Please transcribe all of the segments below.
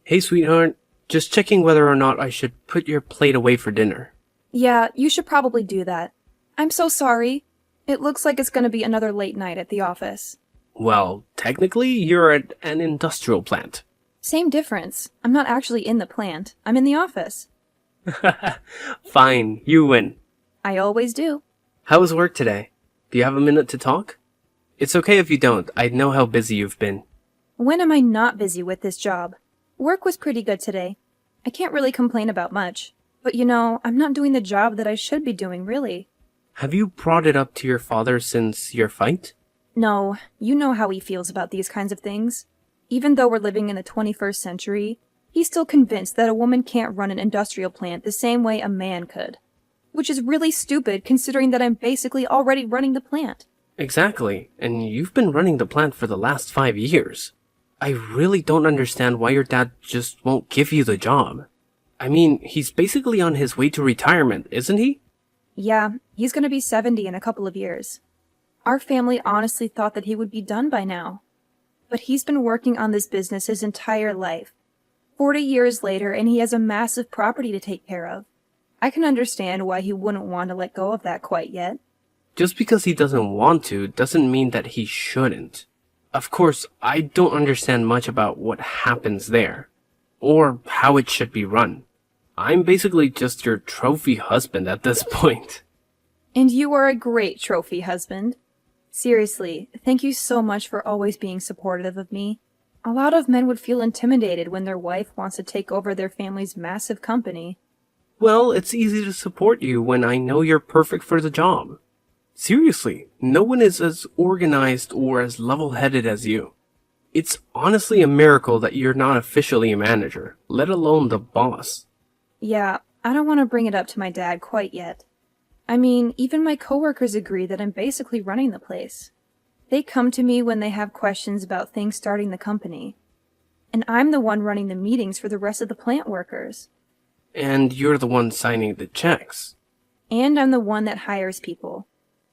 Hey, sweetheart. Just checking whether or not I should put your plate away for dinner. Yeah, you should probably do that. I'm so sorry. It looks like it's gonna be another late night at the office. Well, technically, you're at an industrial plant. Same difference. I'm not actually in the plant. I'm in the office. Fine, you win. I always do. How was work today? Do you have a minute to talk? It's okay if you don't. I know how busy you've been. When am I not busy with this job? Work was pretty good today. I can't really complain about much. But I'm not doing the job that I should be doing, really. Have you brought it up to your father since your fight? No, you know how he feels about these kinds of things. Even though we're living in the 21st century, he's still convinced that a woman can't run an industrial plant the same way a man could. Which is really stupid considering that I'm basically already running the plant. Exactly, and you've been running the plant for the last 5 years. I really don't understand why your dad just won't give you the job. I mean, he's basically on his way to retirement, isn't he? Yeah, he's gonna be 70 in a couple of years. Our family honestly thought that he would be done by now. But he's been working on this business his entire life. 40 years later, and he has a massive property to take care of. I can understand why he wouldn't want to let go of that quite yet. Just because he doesn't want to doesn't mean that he shouldn't. Of course, I don't understand much about what happens there, or how it should be run. I'm basically just your trophy husband at this point. And you are a great trophy husband. Seriously, thank you so much for always being supportive of me. A lot of men would feel intimidated when their wife wants to take over their family's massive company. Well, it's easy to support you when I know you're perfect for the job. Seriously, no one is as organized or as level-headed as you. It's honestly a miracle that you're not officially a manager, let alone the boss. Yeah, I don't want to bring it up to my dad quite yet. I mean, even my coworkers agree that I'm basically running the place. They come to me when they have questions about things starting the company. And I'm the one running the meetings for the rest of the plant workers. And you're the one signing the checks. And I'm the one that hires people.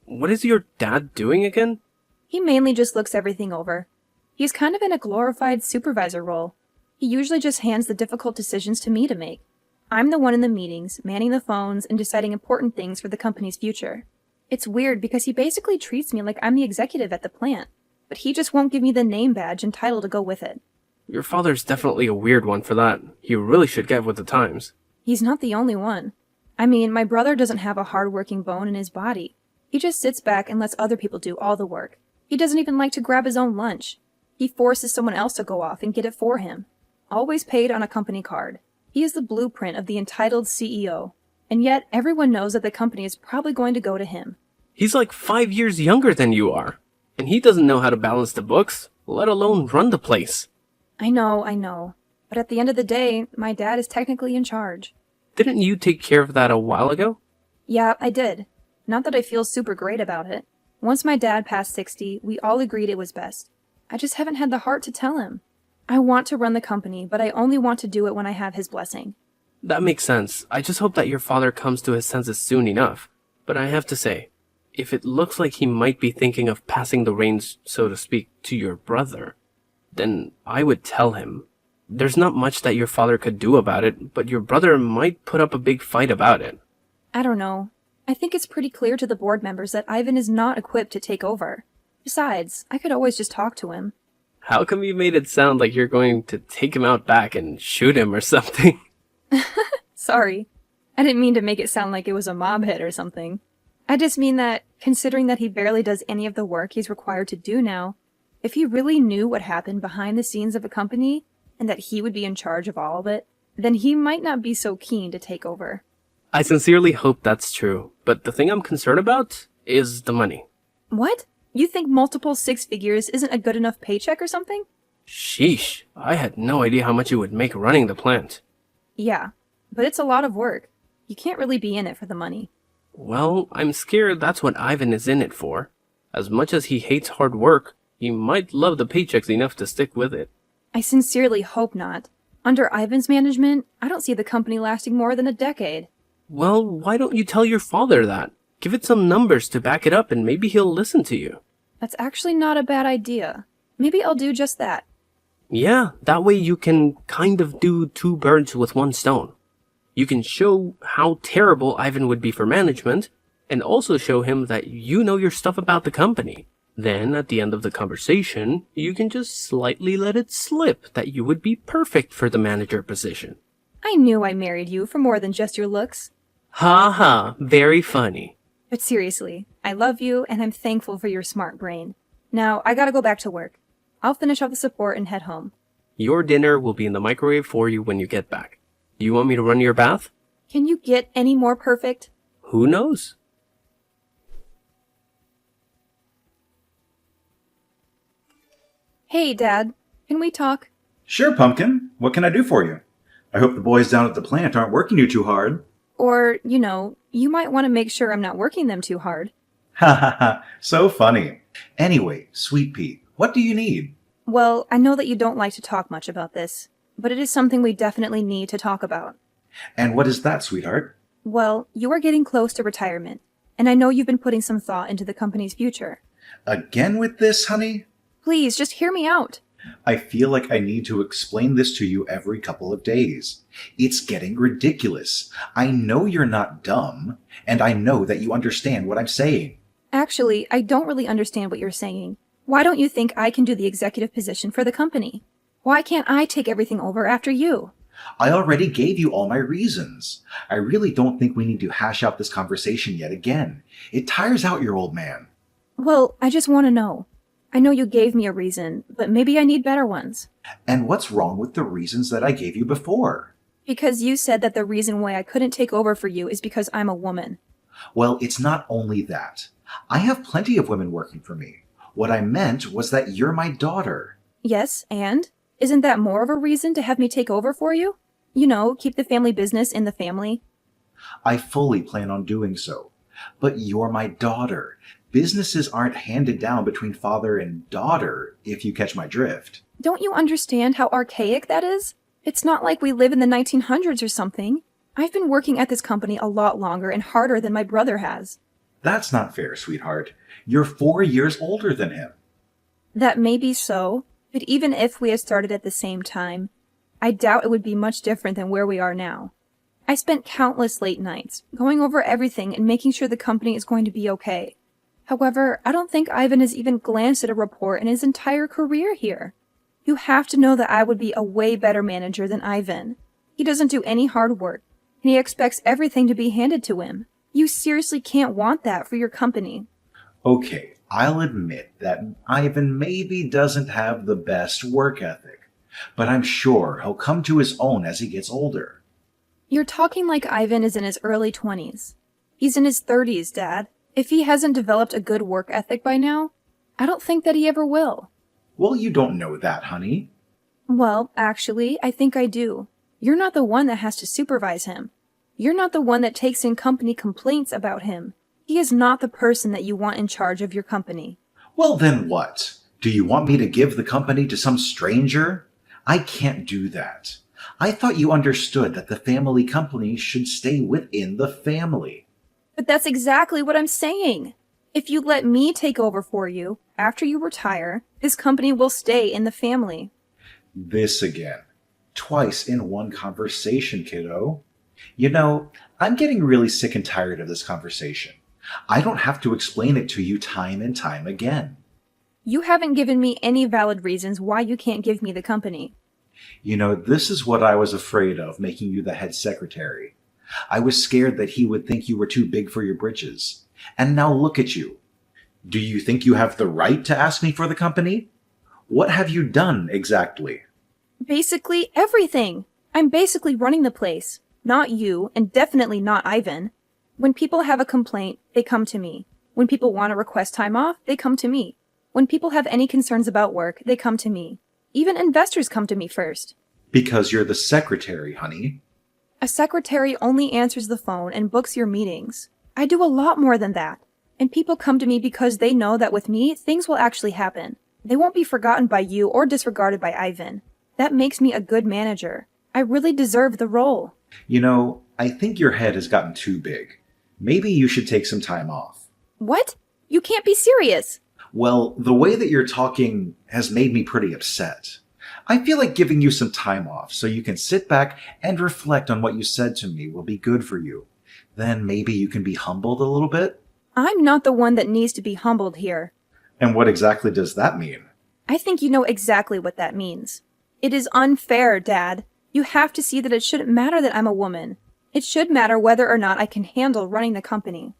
What is your dad doing again? He mainly just looks everything over. He's kind of in a glorified supervisor role. He usually just hands the difficult decisions to me to make. I'm the one in the meetings, manning the phones, and deciding important things for the company's future. It's weird because he basically treats me like I'm the executive at the plant, but he just won't give me the name badge and title to go with it. Your father's definitely a weird one for that. He really should get with the times. He's not the only one. I mean, my brother doesn't have a hard-working bone in his body. He just sits back and lets other people do all the work. He doesn't even like to grab his own lunch. He forces someone else to go off and get it for him. Always paid on a company card. He is the blueprint of the entitled CEO. And yet, everyone knows that the company is probably going to go to him. He's like 5 years younger than you are. And he doesn't know how to balance the books, let alone run the place. I know. But at the end of the day, my dad is technically in charge. Didn't you take care of that a while ago? Yeah, I did. Not that I feel super great about it. Once my dad passed 60, we all agreed it was best. I just haven't had the heart to tell him. I want to run the company, but I only want to do it when I have his blessing. That makes sense. I just hope that your father comes to his senses soon enough. But I have to say, if it looks like he might be thinking of passing the reins, so to speak, to your brother, then I would tell him. There's not much that your father could do about it, but your brother might put up a big fight about it. I don't know. I think it's pretty clear to the board members that Ivan is not equipped to take over. Besides, I could always just talk to him. How come you made it sound like you're going to take him out back and shoot him or something? Sorry. I didn't mean to make it sound like it was a mob hit or something. I just mean that, considering that he barely does any of the work he's required to do now, if he really knew what happened behind the scenes of a company, and that he would be in charge of all of it, then he might not be so keen to take over. I sincerely hope that's true, but the thing I'm concerned about is the money. What? You think multiple six figures isn't a good enough paycheck or something? Sheesh, I had no idea how much you would make running the plant. Yeah, but it's a lot of work. You can't really be in it for the money. Well, I'm scared that's what Ivan is in it for. As much as he hates hard work, he might love the paychecks enough to stick with it. I sincerely hope not. Under Ivan's management, I don't see the company lasting more than a decade. Well, why don't you tell your father that? Give it some numbers to back it up and maybe he'll listen to you. That's actually not a bad idea. Maybe I'll do just that. Yeah, that way you can kind of do two birds with one stone. You can show how terrible Ivan would be for management, and also show him that you know your stuff about the company. Then, at the end of the conversation, you can just slightly let it slip that you would be perfect for the manager position. I knew I married you for more than just your looks. Ha ha, very funny. But seriously, I love you and I'm thankful for your smart brain. Now, I gotta go back to work. I'll finish off the support and head home. Your dinner will be in the microwave for you when you get back. Do you want me to run your bath? Can you get any more perfect? Who knows? Hey, Dad. Can we talk? Sure, Pumpkin. What can I do for you? I hope the boys down at the plant aren't working you too hard. Or, you might want to make sure I'm not working them too hard. Ha ha ha, so funny. Anyway, Sweet Pea, what do you need? Well, I know that you don't like to talk much about this, but it is something we definitely need to talk about. And what is that, sweetheart? Well, you are getting close to retirement, and I know you've been putting some thought into the company's future. Again with this, honey? Please, just hear me out. I feel like I need to explain this to you every couple of days. It's getting ridiculous. I know you're not dumb, and I know that you understand what I'm saying. Actually, I don't really understand what you're saying. Why don't you think I can do the executive position for the company? Why can't I take everything over after you? I already gave you all my reasons. I really don't think we need to hash out this conversation yet again. It tires out your old man. Well, I just want to know. I know you gave me a reason, but maybe I need better ones. And what's wrong with the reasons that I gave you before? Because you said that the reason why I couldn't take over for you is because I'm a woman. Well, it's not only that. I have plenty of women working for me. What I meant was that you're my daughter. Yes, and? Isn't that more of a reason to have me take over for you? Keep the family business in the family. I fully plan on doing so. But you're my daughter. Businesses aren't handed down between father and daughter, if you catch my drift. Don't you understand how archaic that is? It's not like we live in the 1900s or something. I've been working at this company a lot longer and harder than my brother has. That's not fair, sweetheart. You're 4 years older than him. That may be so, but even if we had started at the same time, I doubt it would be much different than where we are now. I spent countless late nights, going over everything and making sure the company is going to be okay. However, I don't think Ivan has even glanced at a report in his entire career here. You have to know that I would be a way better manager than Ivan. He doesn't do any hard work, and he expects everything to be handed to him. You seriously can't want that for your company. Okay, I'll admit that Ivan maybe doesn't have the best work ethic, but I'm sure he'll come to his own as he gets older. You're talking like Ivan is in his early 20s. He's in his 30s, Dad. If he hasn't developed a good work ethic by now, I don't think that he ever will. Well, you don't know that, honey. Well, actually, I think I do. You're not the one that has to supervise him. You're not the one that takes in company complaints about him. He is not the person that you want in charge of your company. Well, then what? Do you want me to give the company to some stranger? I can't do that. I thought you understood that the family company should stay within the family. But that's exactly what I'm saying. If you let me take over for you, after you retire, this company will stay in the family. This again. Twice in one conversation, kiddo. I'm getting really sick and tired of this conversation. I don't have to explain it to you time and time again. You haven't given me any valid reasons why you can't give me the company. This is what I was afraid of, making you the head secretary. I was scared that he would think you were too big for your britches. And now look at you. Do you think you have the right to ask me for the company? What have you done exactly? Basically everything. I'm basically running the place. Not you, and definitely not Ivan. When people have a complaint, they come to me. When people want to request time off, they come to me. When people have any concerns about work, they come to me. Even investors come to me first. Because you're the secretary, honey. A secretary only answers the phone and books your meetings. I do a lot more than that. And people come to me because they know that with me, things will actually happen. They won't be forgotten by you or disregarded by Ivan. That makes me a good manager. I really deserve the role. I think your head has gotten too big. Maybe you should take some time off. What? You can't be serious. Well, the way that you're talking has made me pretty upset. I feel like giving you some time off so you can sit back and reflect on what you said to me will be good for you. Then maybe you can be humbled a little bit? I'm not the one that needs to be humbled here. And what exactly does that mean? I think you know exactly what that means. It is unfair, Dad. You have to see that it shouldn't matter that I'm a woman. It should matter whether or not I can handle running the company.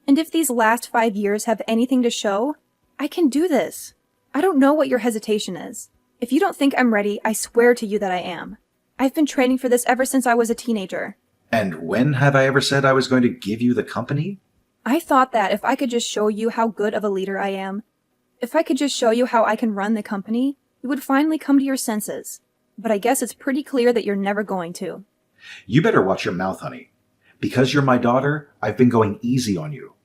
And if these last 5 years have anything to show, I can do this. I don't know what your hesitation is. If you don't think I'm ready, I swear to you that I am. I've been training for this ever since I was a teenager. And when have I ever said I was going to give you the company? I thought that if I could just show you how good of a leader I am, if I could just show you how I can run the company, you would finally come to your senses. But I guess it's pretty clear that you're never going to. You better watch your mouth, honey. Because you're my daughter, I've been going easy on you.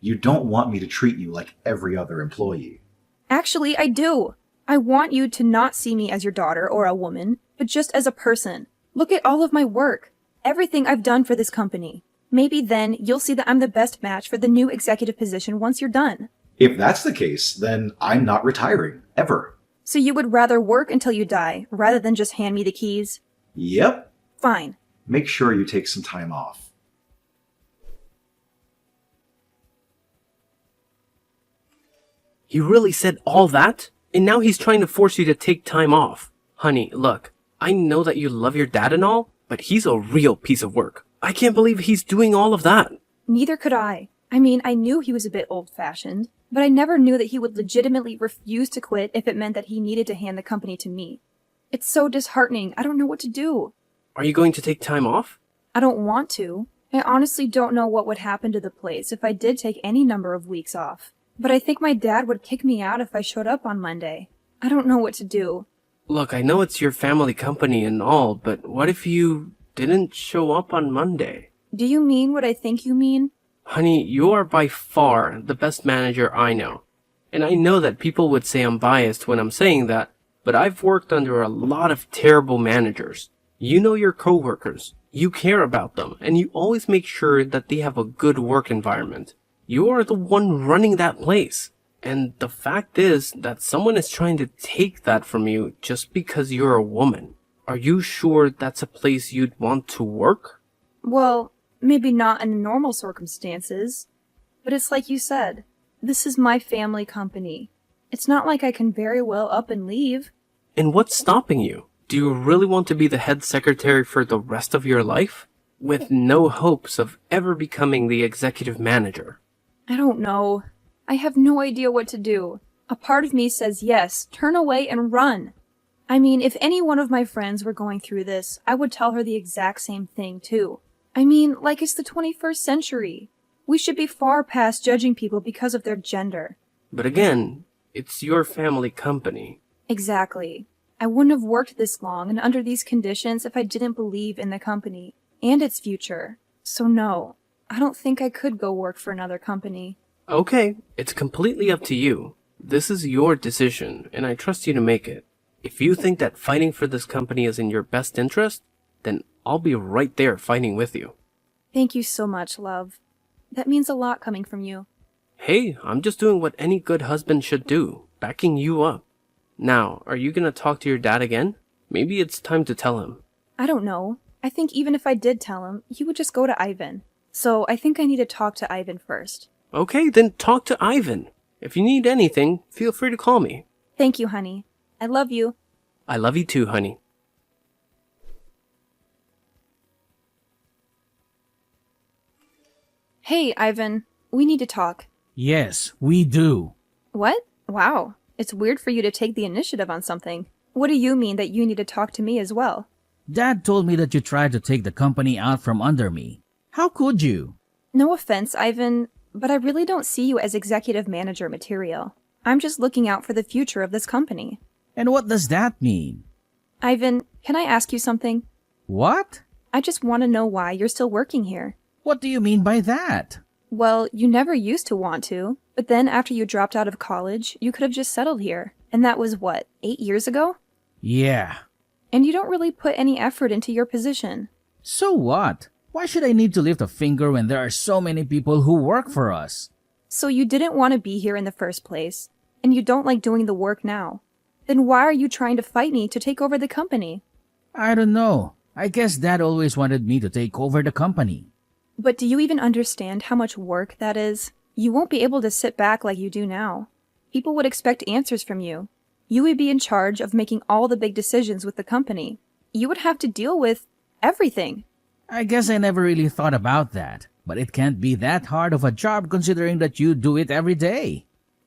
You don't want me to treat you like every other employee. Actually, I do. I want you to not see me as your daughter or a woman, but just as a person. Look at all of my work. Everything I've done for this company. Maybe then you'll see that I'm the best match for the new executive position once you're done. If that's the case, then I'm not retiring, ever. So you would rather work until you die, rather than just hand me the keys? Yep. Fine. Make sure you take some time off. He really said all that? And now he's trying to force you to take time off. Honey, look, I know that you love your dad and all, but he's a real piece of work. I can't believe he's doing all of that. Neither could I. I mean, I knew he was a bit old-fashioned, but I never knew that he would legitimately refuse to quit if it meant that he needed to hand the company to me. It's so disheartening. I don't know what to do. Are you going to take time off? I don't want to. I honestly don't know what would happen to the place if I did take any number of weeks off. But I think my dad would kick me out if I showed up on Monday. I don't know what to do. Look, I know it's your family company and all, but what if you didn't show up on Monday? Do you mean what I think you mean? Honey, you are by far the best manager I know. And I know that people would say I'm biased when I'm saying that, but I've worked under a lot of terrible managers. You know your coworkers, you care about them, and you always make sure that they have a good work environment. You are the one running that place. And the fact is that someone is trying to take that from you just because you're a woman. Are you sure that's a place you'd want to work? Well, maybe not in normal circumstances. But it's like you said, this is my family company. It's not like I can very well up and leave. And what's stopping you? Do you really want to be the head secretary for the rest of your life? With no hopes of ever becoming the executive manager? I don't know. I have no idea what to do. A part of me says yes, turn away and run. I mean, if any one of my friends were going through this, I would tell her the exact same thing too. I mean, like it's the 21st century. We should be far past judging people because of their gender. But again, it's your family company. Exactly. I wouldn't have worked this long and under these conditions if I didn't believe in the company and its future. So no, I don't think I could go work for another company. Okay, it's completely up to you. This is your decision, and I trust you to make it. If you think that fighting for this company is in your best interest, then I'll be right there fighting with you. Thank you so much, love. That means a lot coming from you. Hey, I'm just doing what any good husband should do, backing you up. Now, are you gonna talk to your dad again? Maybe it's time to tell him. I don't know. I think even if I did tell him, he would just go to Ivan. So I think I need to talk to Ivan first. Okay, then talk to Ivan. If you need anything, feel free to call me. Thank you, honey. I love you. I love you too, honey. Hey, Ivan. We need to talk. Yes, we do. What? Wow. It's weird for you to take the initiative on something. What do you mean that you need to talk to me as well? Dad told me that you tried to take the company out from under me. How could you? No offense, Ivan, but I really don't see you as executive manager material. I'm just looking out for the future of this company. And what does that mean? Ivan, can I ask you something? What? I just want to know why you're still working here. What do you mean by that? Well, you never used to want to, but then after you dropped out of college, you could have just settled here. And that was what, 8 years ago? Yeah. And you don't really put any effort into your position. So what? Why should I need to lift a finger when there are so many people who work for us? So you didn't want to be here in the first place, and you don't like doing the work now. Then why are you trying to fight me to take over the company? I don't know. I guess Dad always wanted me to take over the company. But do you even understand how much work that is? You won't be able to sit back like you do now. People would expect answers from you. You would be in charge of making all the big decisions with the company. You would have to deal with everything. I guess I never really thought about that, but it can't be that hard of a job considering that you do it every day.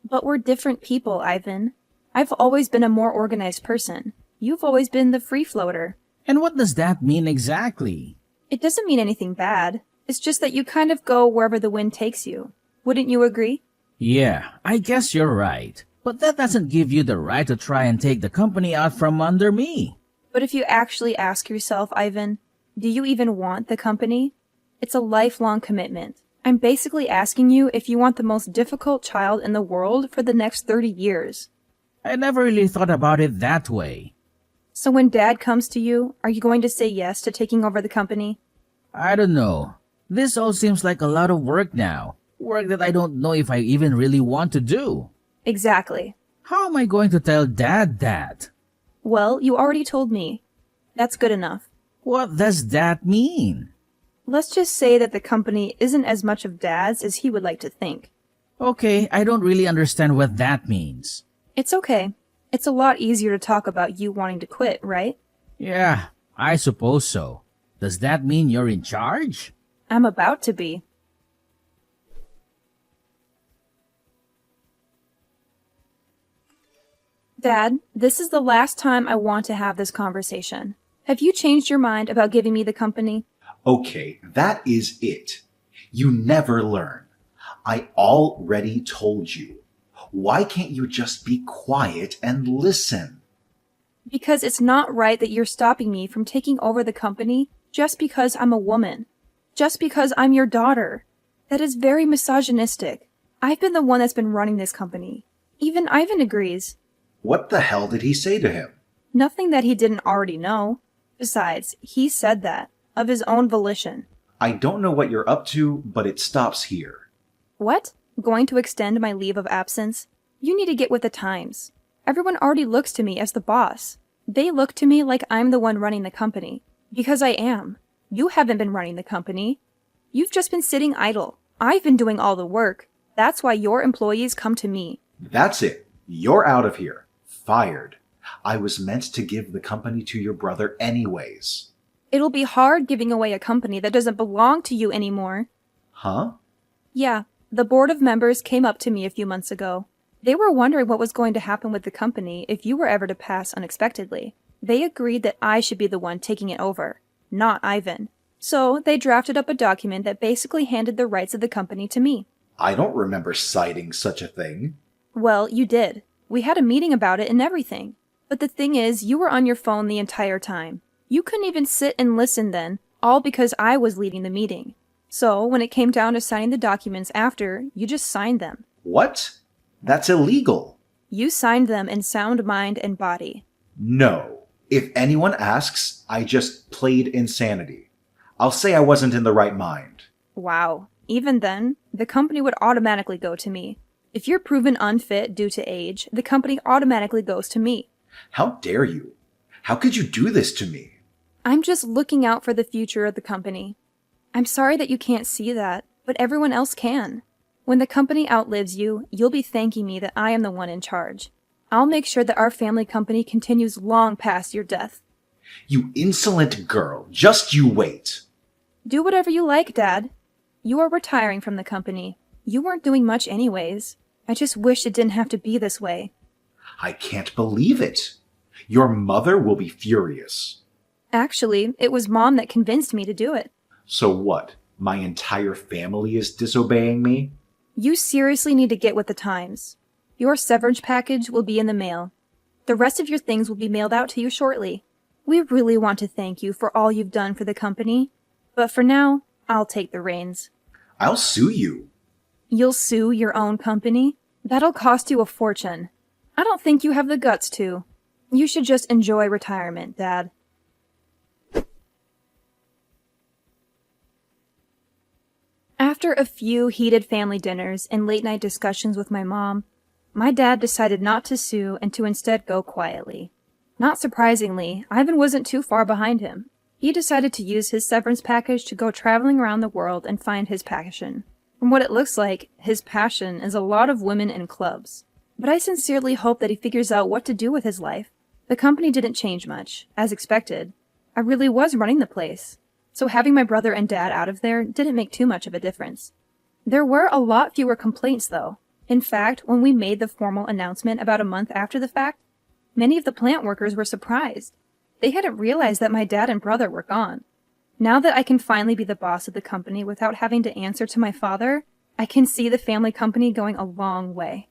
But we're different people, Ivan. I've always been a more organized person. You've always been the free floater. And what does that mean exactly? It doesn't mean anything bad. It's just that you kind of go wherever the wind takes you. Wouldn't you agree? Yeah, I guess you're right. But that doesn't give you the right to try and take the company out from under me. But if you actually ask yourself, Ivan, do you even want the company? It's a lifelong commitment. I'm basically asking you if you want the most difficult child in the world for the next 30 years. I never really thought about it that way. So when Dad comes to you, are you going to say yes to taking over the company? I don't know. This all seems like a lot of work now. Work that I don't know if I even really want to do. Exactly. How am I going to tell Dad that? Well, you already told me. That's good enough. What does that mean? Let's just say that the company isn't as much of Dad's as he would like to think. Okay, I don't really understand what that means. It's okay. It's a lot easier to talk about you wanting to quit, right? Yeah, I suppose so. Does that mean you're in charge? I'm about to be. Dad, this is the last time I want to have this conversation. Have you changed your mind about giving me the company? Okay, that is it. You never learn. I already told you. Why can't you just be quiet and listen? Because it's not right that you're stopping me from taking over the company just because I'm a woman. Just because I'm your daughter. That is very misogynistic. I've been the one that's been running this company. Even Ivan agrees. What the hell did he say to him? Nothing that he didn't already know. Besides, he said that, of his own volition. I don't know what you're up to, but it stops here. What? Going to extend my leave of absence? You need to get with the times. Everyone already looks to me as the boss. They look to me like I'm the one running the company. Because I am. You haven't been running the company. You've just been sitting idle. I've been doing all the work. That's why your employees come to me. That's it. You're out of here. Fired. I was meant to give the company to your brother anyways. It'll be hard giving away a company that doesn't belong to you anymore. Huh? Yeah, the board of members came up to me a few months ago. They were wondering what was going to happen with the company if you were ever to pass unexpectedly. They agreed that I should be the one taking it over, not Ivan. So they drafted up a document that basically handed the rights of the company to me. I don't remember citing such a thing. Well, you did. We had a meeting about it and everything. But the thing is, you were on your phone the entire time. You couldn't even sit and listen then, all because I was leading the meeting. So, when it came down to signing the documents after, you just signed them. What? That's illegal. You signed them in sound mind and body. No. If anyone asks, I just played insanity. I'll say I wasn't in the right mind. Wow. Even then, the company would automatically go to me. If you're proven unfit due to age, the company automatically goes to me. How dare you? How could you do this to me? I'm just looking out for the future of the company. I'm sorry that you can't see that, but everyone else can. When the company outlives you, you'll be thanking me that I am the one in charge. I'll make sure that our family company continues long past your death. You insolent girl, just you wait. Do whatever you like, Dad. You are retiring from the company. You weren't doing much anyways. I just wish it didn't have to be this way. I can't believe it. Your mother will be furious. Actually, it was Mom that convinced me to do it. So what? My entire family is disobeying me? You seriously need to get with the times. Your severance package will be in the mail. The rest of your things will be mailed out to you shortly. We really want to thank you for all you've done for the company. But for now, I'll take the reins. I'll sue you. You'll sue your own company? That'll cost you a fortune. I don't think you have the guts to. You should just enjoy retirement, Dad. After a few heated family dinners and late-night discussions with my mom, My dad decided not to sue and to instead go quietly. Not surprisingly, Ivan wasn't too far behind him. He decided to use his severance package to go traveling around the world and find his passion. From what it looks like, his passion is a lot of women and clubs. But I sincerely hope that he figures out what to do with his life. The company didn't change much, as expected. I really was running the place. So having my brother and dad out of there didn't make too much of a difference. There were a lot fewer complaints, though. In fact, when we made the formal announcement about a month after the fact, many of the plant workers were surprised. They hadn't realized that my dad and brother were gone. Now that I can finally be the boss of the company without having to answer to my father, I can see the family company going a long way.